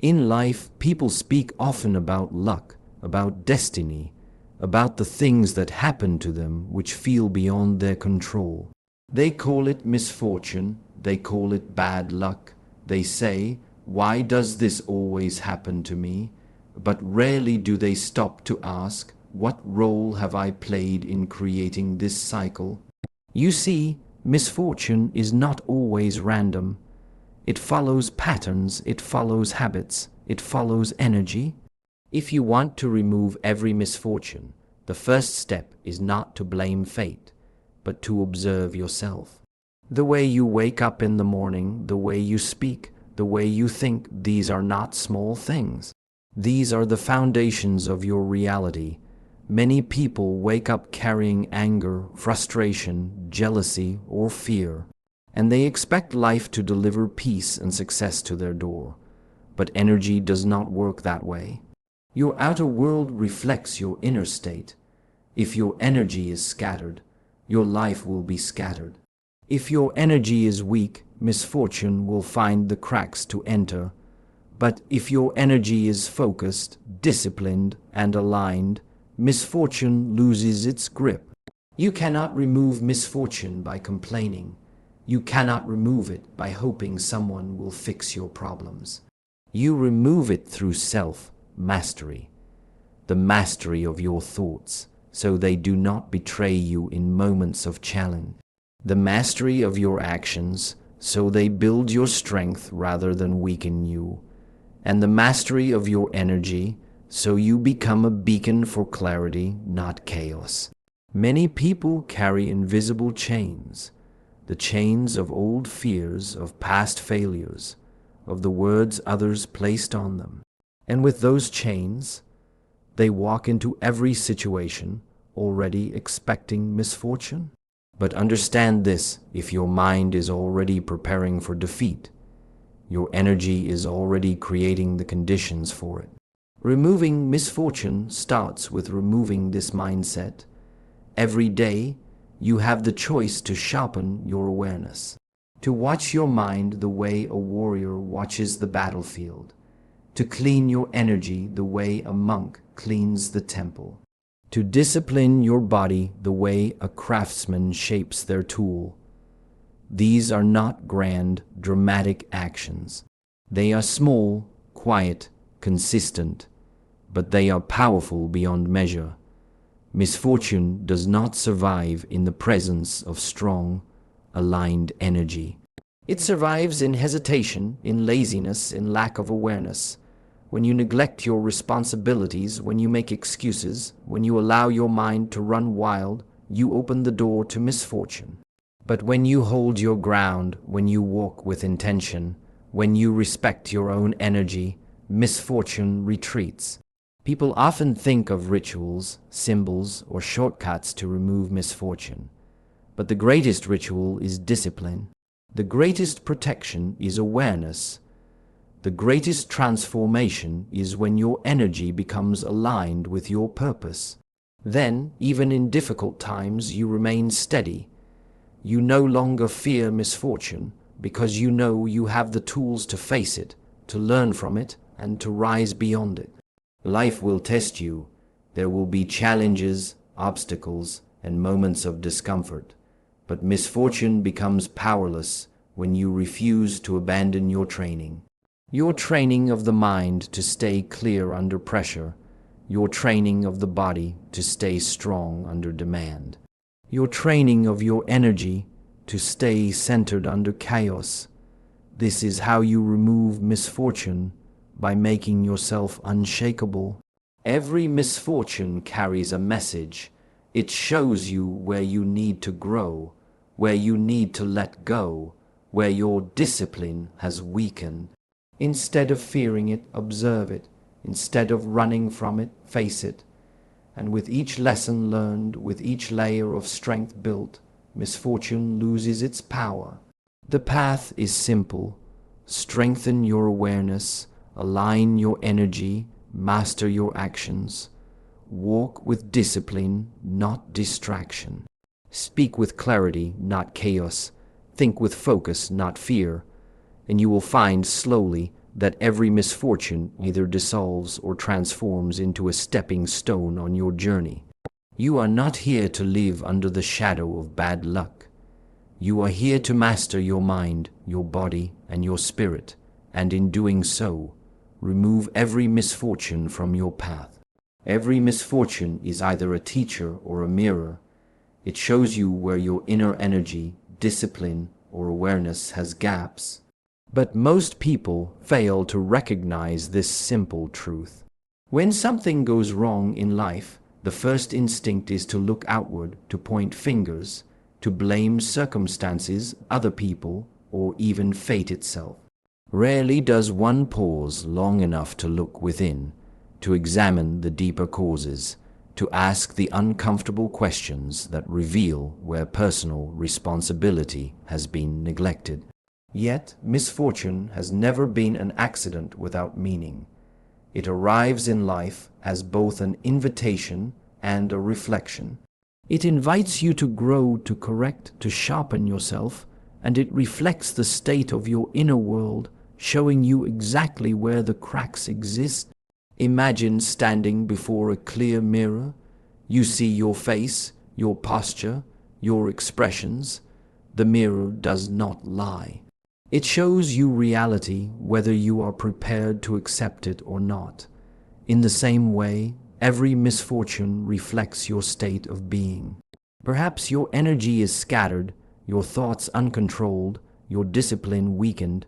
In life, people speak often about luck, about destiny, about the things that happen to them which feel beyond their control. They call it misfortune, they call it bad luck. They say, "Why does this always happen to me?" But rarely do they stop to ask, "What role have I played in creating this cycle?" You see, misfortune is not always random. It follows patterns, it follows habits, it follows energy. If you want to remove every misfortune, the first step is not to blame fate, but to observe yourself. The way you wake up in the morning, the way you speak, the way you think, these are not small things. These are the foundations of your reality. Many people wake up carrying anger, frustration, jealousy, or fear, and they expect life to deliver peace and success to their door. But energy does not work that way. Your outer world reflects your inner state. If your energy is scattered, your life will be scattered. If your energy is weak, misfortune will find the cracks to enter. But if your energy is focused, disciplined, and aligned, misfortune loses its grip. You cannot remove misfortune by complaining. You cannot remove it by hoping someone will fix your problems. You remove it through self-mastery, the mastery of your thoughts, so they do not betray you in moments of challenge. The mastery of your actions, so they build your strength rather than weaken you. And the mastery of your energy, so you become a beacon for clarity, not chaos. Many people carry invisible chains, the chains of old fears, of past failures, of the words others placed on them. And with those chains, they walk into every situation already expecting misfortune. But understand this, if your mind is already preparing for defeat, your energy is already creating the conditions for it. Removing misfortune starts with removing this mindset. Every day, you have the choice to sharpen your awareness, to watch your mind the way a warrior watches the battlefield, to clean your energy the way a monk cleans the temple, to discipline your body the way a craftsman shapes their tool. These are not grand, dramatic actions. They are small, quiet, consistent, but they are powerful beyond measure. Misfortune does not survive in the presence of strong, aligned energy. It survives in hesitation, in laziness, in lack of awareness. When you neglect your responsibilities, when you make excuses, when you allow your mind to run wild, you open the door to misfortune. But when you hold your ground, when you walk with intention, when you respect your own energy, misfortune retreats. People often think of rituals, symbols, or shortcuts to remove misfortune. But the greatest ritual is discipline. The greatest protection is awareness. The greatest transformation is when your energy becomes aligned with your purpose. Then, even in difficult times, you remain steady. You no longer fear misfortune because you know you have the tools to face it, to learn from it, and to rise beyond it. Life will test you. There will be challenges, obstacles, and moments of discomfort. But misfortune becomes powerless when you refuse to abandon your training. Your training of the mind to stay clear under pressure. Your training of the body to stay strong under demand. Your training of your energy to stay centered under chaos. This is how you remove misfortune, by making yourself unshakable. Every misfortune carries a message. It shows you where you need to grow, where you need to let go, where your discipline has weakened. Instead of fearing it, observe it. Instead of running from it, face it. And with each lesson learned, with each layer of strength built, misfortune loses its power. The path is simple. Strengthen your awareness, align your energy, master your actions. Walk with discipline, not distraction. Speak with clarity, not chaos. Think with focus, not fear. And you will find slowly that every misfortune either dissolves or transforms into a stepping stone on your journey. You are not here to live under the shadow of bad luck. You are here to master your mind, your body, and your spirit, and in doing so, remove every misfortune from your path. Every misfortune is either a teacher or a mirror. It shows you where your inner energy, discipline, or awareness has gaps. But most people fail to recognize this simple truth. When something goes wrong in life, the first instinct is to look outward, to point fingers, to blame circumstances, other people, or even fate itself. Rarely does one pause long enough to look within, to examine the deeper causes, to ask the uncomfortable questions that reveal where personal responsibility has been neglected. Yet, misfortune has never been an accident without meaning. It arrives in life as both an invitation and a reflection. It invites you to grow, to correct, to sharpen yourself, and it reflects the state of your inner world, showing you exactly where the cracks exist. Imagine standing before a clear mirror. You see your face, your posture, your expressions. The mirror does not lie. It shows you reality, whether you are prepared to accept it or not. In the same way, every misfortune reflects your state of being. Perhaps your energy is scattered, your thoughts uncontrolled, your discipline weakened.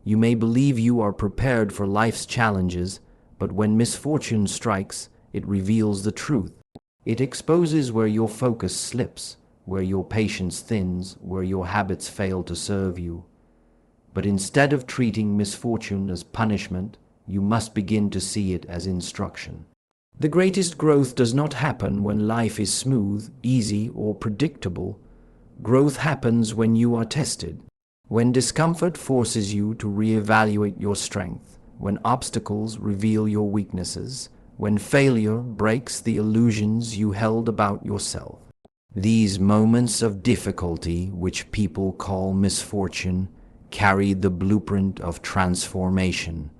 You may believe you are prepared for life's challenges, but when misfortune strikes, it reveals the truth. It exposes where your focus slips, where your patience thins, where your habits fail to serve you. But instead of treating misfortune as punishment, you must begin to see it as instruction. The greatest growth does not happen when life is smooth, easy, or predictable. Growth happens when you are tested, when discomfort forces you to reevaluate your strength, when obstacles reveal your weaknesses, when failure breaks the illusions you held about yourself. These moments of difficulty, which people call misfortune, carry the blueprint of transformation,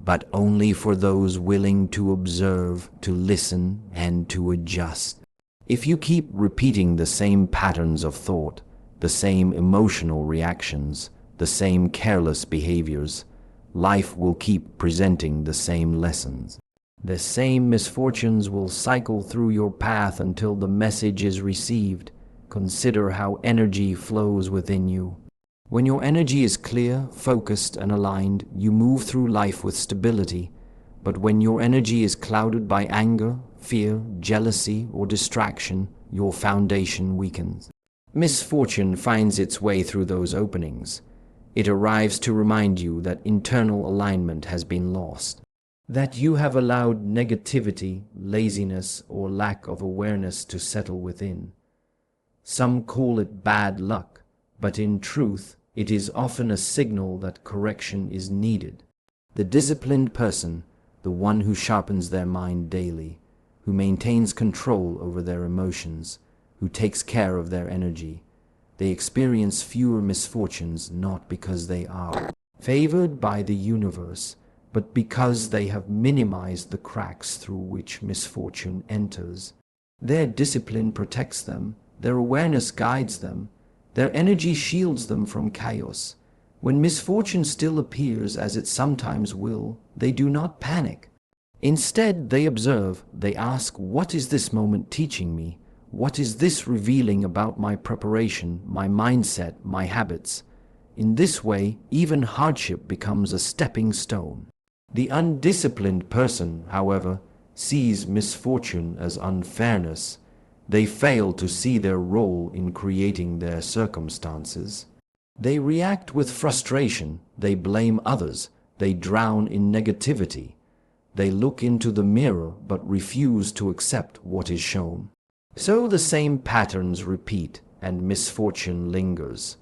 but only for those willing to observe, to listen, and to adjust. If you keep repeating the same patterns of thought, the same emotional reactions, the same careless behaviors, life will keep presenting the same lessons. The same misfortunes will cycle through your path until the message is received. Consider how energy flows within you. When your energy is clear, focused, and aligned, you move through life with stability. But when your energy is clouded by anger, fear, jealousy, or distraction, your foundation weakens. Misfortune finds its way through those openings. It arrives to remind you that internal alignment has been lost, that you have allowed negativity, laziness, or lack of awareness to settle within. Some call it bad luck, but in truth, it is often a signal that correction is needed. The disciplined person, the one who sharpens their mind daily, who maintains control over their emotions, who takes care of their energy, they experience fewer misfortunes not because they are favored by the universe, but because they have minimized the cracks through which misfortune enters. Their discipline protects them, their awareness guides them, their energy shields them from chaos. When misfortune still appears, as it sometimes will, they do not panic. Instead, they observe, they ask, what is this moment teaching me? What is this revealing about my preparation, my mindset, my habits? In this way, even hardship becomes a stepping stone. The undisciplined person, however, sees misfortune as unfairness. They fail to see their role in creating their circumstances. They react with frustration, they blame others, they drown in negativity. They look into the mirror but refuse to accept what is shown. So the same patterns repeat and misfortune lingers.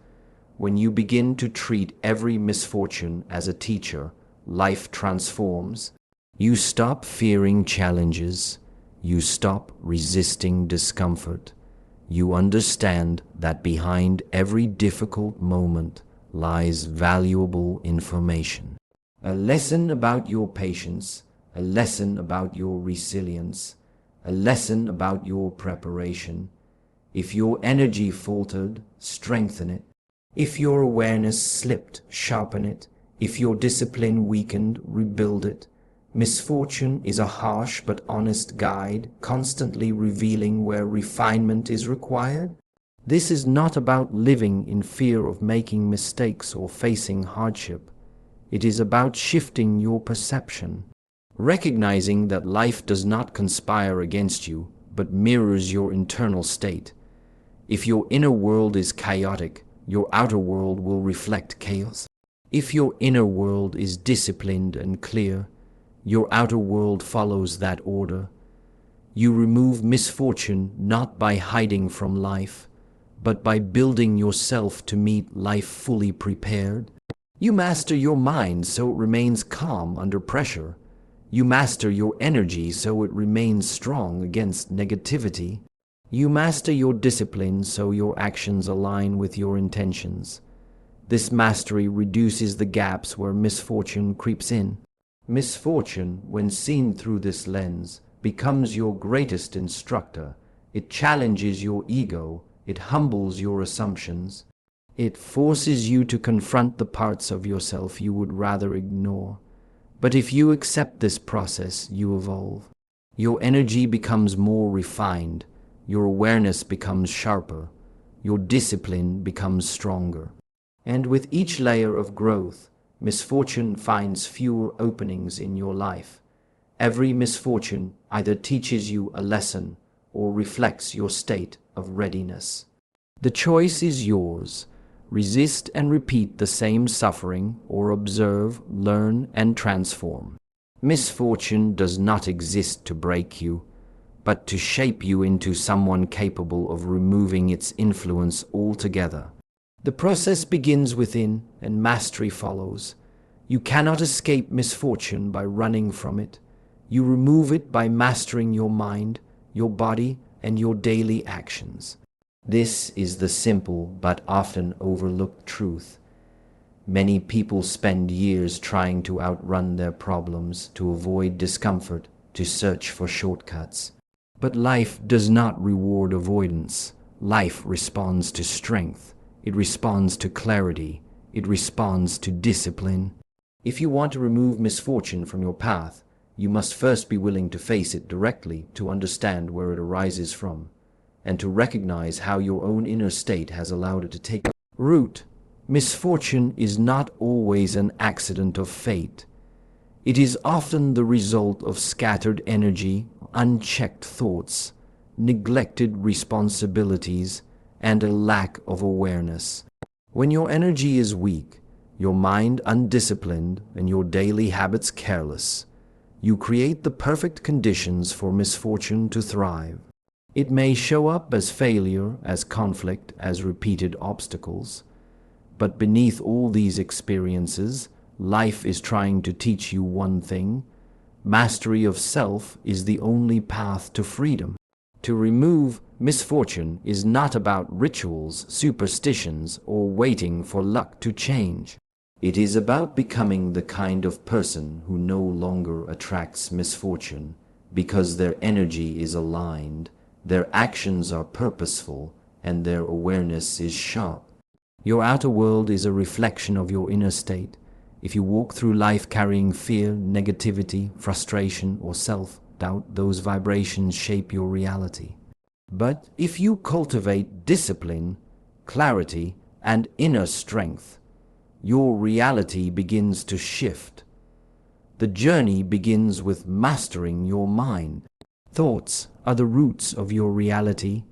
When you begin to treat every misfortune as a teacher, life transforms. You stop fearing challenges. You stop resisting discomfort. You understand that behind every difficult moment lies valuable information. A lesson about your patience, a lesson about your resilience, a lesson about your preparation. If your energy faltered, strengthen it. If your awareness slipped, sharpen it. If your discipline weakened, rebuild it. Misfortune is a harsh but honest guide, constantly revealing where refinement is required. This is not about living in fear of making mistakes or facing hardship. It is about shifting your perception, recognizing that life does not conspire against you, but mirrors your internal state. If your inner world is chaotic, your outer world will reflect chaos. If your inner world is disciplined and clear, your outer world follows that order. You remove misfortune not by hiding from life, but by building yourself to meet life fully prepared. You master your mind so it remains calm under pressure. You master your energy so it remains strong against negativity. You master your discipline so your actions align with your intentions. This mastery reduces the gaps where misfortune creeps in. Misfortune, when seen through this lens, becomes your greatest instructor. It challenges your ego. It humbles your assumptions. It forces you to confront the parts of yourself you would rather ignore. But if you accept this process, you evolve. Your energy becomes more refined. Your awareness becomes sharper. Your discipline becomes stronger. And with each layer of growth, misfortune finds fewer openings in your life. Every misfortune either teaches you a lesson or reflects your state of readiness. The choice is yours. Resist and repeat the same suffering, or observe, learn, and transform. Misfortune does not exist to break you, but to shape you into someone capable of removing its influence altogether. The process begins within, and mastery follows. You cannot escape misfortune by running from it. You remove it by mastering your mind, your body, and your daily actions. This is the simple but often overlooked truth. Many people spend years trying to outrun their problems, to avoid discomfort, to search for shortcuts. But life does not reward avoidance. Life responds to strength. It responds to clarity. It responds to discipline. If you want to remove misfortune from your path, you must first be willing to face it directly, to understand where it arises from, and to recognize how your own inner state has allowed it to take root. Misfortune is not always an accident of fate. It is often the result of scattered energy, unchecked thoughts, neglected responsibilities, and a lack of awareness. When your energy is weak, your mind undisciplined, and your daily habits careless, you create the perfect conditions for misfortune to thrive. It may show up as failure, as conflict, as repeated obstacles. But beneath all these experiences, life is trying to teach you one thing. Mastery of self is the only path to freedom. To remove misfortune is not about rituals, superstitions, or waiting for luck to change. It is about becoming the kind of person who no longer attracts misfortune because their energy is aligned, their actions are purposeful, and their awareness is sharp. Your outer world is a reflection of your inner state. If you walk through life carrying fear, negativity, frustration, or self-doubt, those vibrations shape your reality. But if you cultivate discipline, clarity, and inner strength, your reality begins to shift. The journey begins with mastering your mind. Thoughts are the roots of your reality.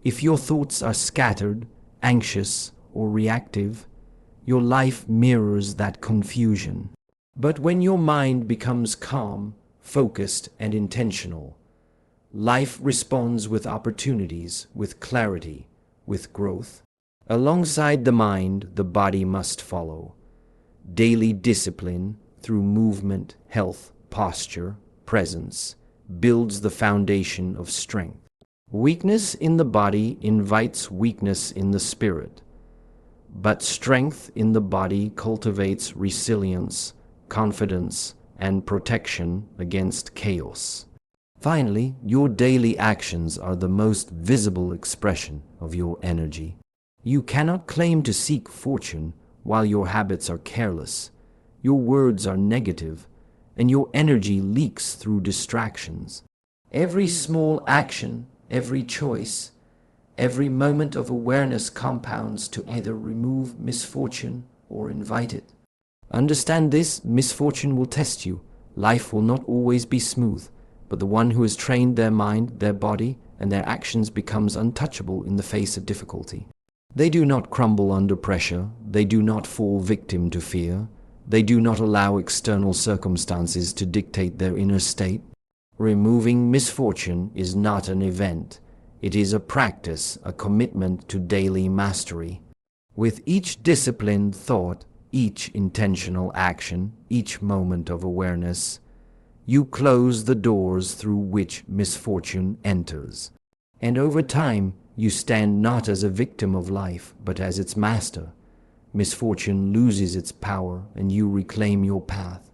If your thoughts are scattered, anxious, or reactive, your life mirrors that confusion. But when your mind becomes calm, focused, and intentional, life responds with opportunities, with clarity, with growth. Alongside the mind, the body must follow. Daily discipline through movement, health, posture, presence builds the foundation of strength. Weakness in the body invites weakness in the spirit. But strength in the body cultivates resilience, confidence, and protection against chaos. Finally, your daily actions are the most visible expression of your energy. You cannot claim to seek fortune while your habits are careless, your words are negative, and your energy leaks through distractions. Every small action, every choice, every moment of awareness compounds to either remove misfortune or invite it. Understand this: misfortune will test you. Life will not always be smooth, but the one who has trained their mind, their body, and their actions becomes untouchable in the face of difficulty. They do not crumble under pressure. They do not fall victim to fear. They do not allow external circumstances to dictate their inner state. Removing misfortune is not an event. It is a practice, a commitment to daily mastery. With each disciplined thought, each intentional action, each moment of awareness, you close the doors through which misfortune enters. And over time, you stand not as a victim of life, but as its master. Misfortune loses its power, and you reclaim your path.